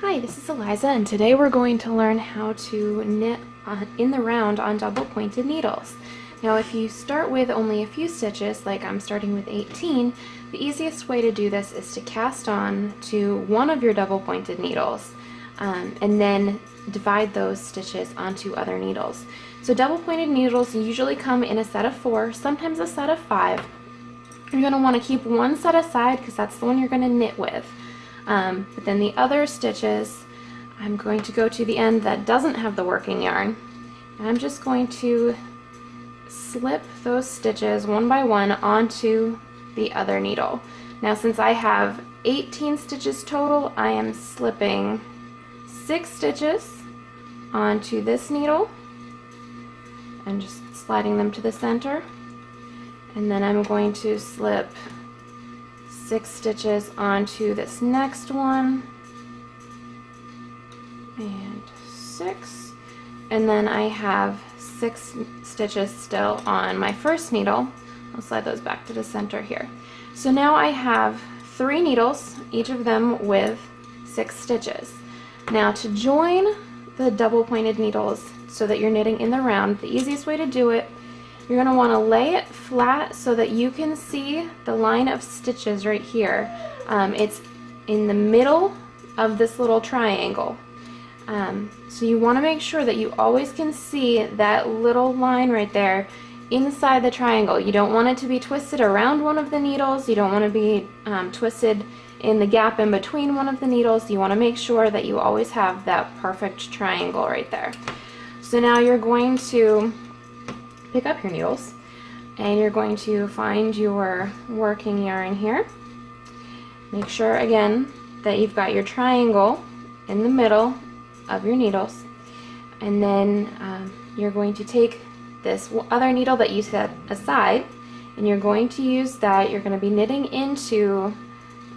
Hi, this is Eliza, and today we're going to learn how to knit in the round on double pointed needles. Now if you start with only a few stitches, like I'm starting with 18, the easiest way to do this is to cast on to one of your double pointed needles and then divide those stitches onto other needles. So double pointed needles usually come in a set of 4, sometimes a set of 5. You're going to want to keep one set aside because that's the one you're going to knit with. But then the other stitches, I'm going to go to the end that doesn't have the working yarn. And I'm just going to slip those stitches one by one onto the other needle. Now since I have 18 stitches total, I am slipping 6 stitches onto this needle and just sliding them to the center. And then I'm going to slip 6 stitches onto this next one, and 6, and then I have 6 stitches still on my first needle. I'll slide those back to the center here. So now I have 3 needles, each of them with 6 stitches. Now to join the double pointed needles so that you're knitting in the round, the easiest way to do it, you're going to want to lay it flat so that you can see the line of stitches right here. It's in the middle of this little triangle. So you want to make sure that you always can see that little line right there inside the triangle. You don't want it to be twisted around one of the needles. You don't want to be twisted in the gap in between one of the needles. You want to make sure that you always have that perfect triangle right there. So now you're going to pick up your needles and you're going to find your working yarn here. Make sure again that you've got your triangle in the middle of your needles, and then you're going to take this other needle that you set aside and you're going to use that. You're going to be knitting into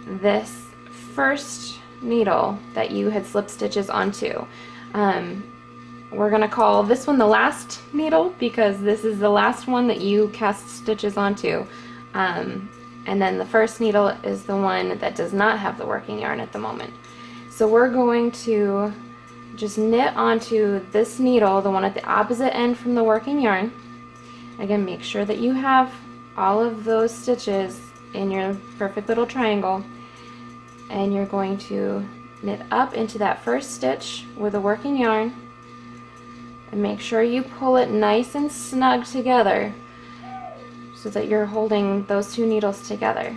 this first needle that you had slipped stitches onto. We're going to call this one the last needle because this is the last one that you cast stitches onto. And then the first needle is the one that does not have the working yarn at the moment. So we're going to just knit onto this needle, the one at the opposite end from the working yarn. Again, make sure that you have all of those stitches in your perfect little triangle. And you're going to knit up into that first stitch with the working yarn. And make sure you pull it nice and snug together so that you're holding those 2 needles together.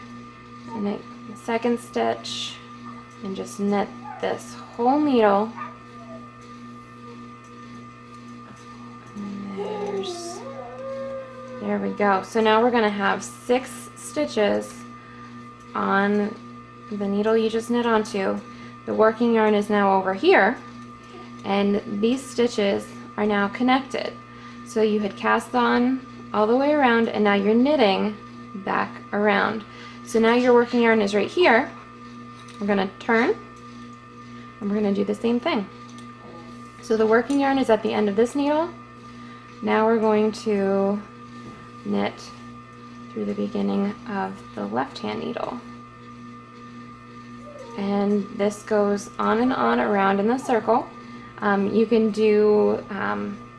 And the second stitch, and just knit this whole needle. And there we go. So now we're going to have 6 stitches on the needle you just knit onto. The working yarn is now over here, and these stitches are now connected. So you had cast on all the way around and now you're knitting back around. So now your working yarn is right here. We're going to turn and we're going to do the same thing. So the working yarn is at the end of this needle. Now we're going to knit through the beginning of the left hand needle. And this goes on and on around in the circle. You can do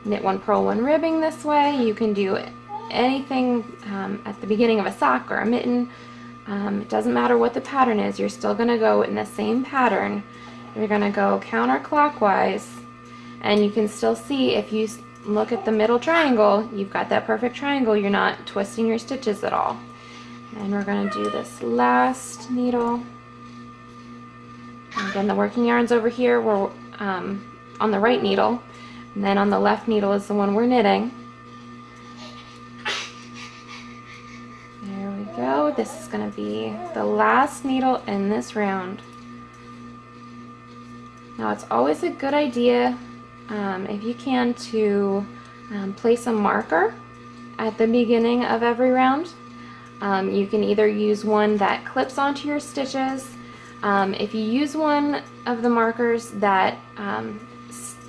knit 1 purl 1 ribbing this way. You can do anything at the beginning of a sock or a mitten. It doesn't matter what the pattern is, you're still going to go in the same pattern. You're going to go counterclockwise, and you can still see, if you look at the middle triangle, you've got that perfect triangle. You're not twisting your stitches at all. And we're going to do this last needle. And again, the working yarn's over here. We're on the right needle, and then on the left needle is the one we're knitting. There we go. This is going to be the last needle in this round. Now it's always a good idea, if you can, to place a marker at the beginning of every round. You can either use one that clips onto your stitches. If you use one of the markers that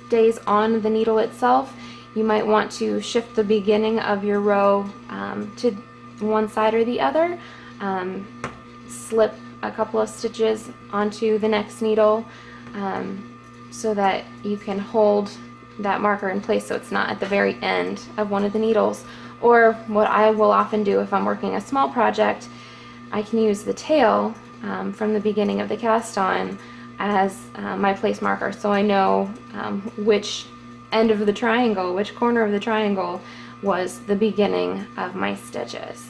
stays on the needle itself, you might want to shift the beginning of your row to one side or the other. Slip a couple of stitches onto the next needle so that you can hold that marker in place so it's not at the very end of one of the needles. Or what I will often do if I'm working a small project, I can use the tail from the beginning of the cast on as my place marker, so I know which end of the triangle, which corner of the triangle was the beginning of my stitches.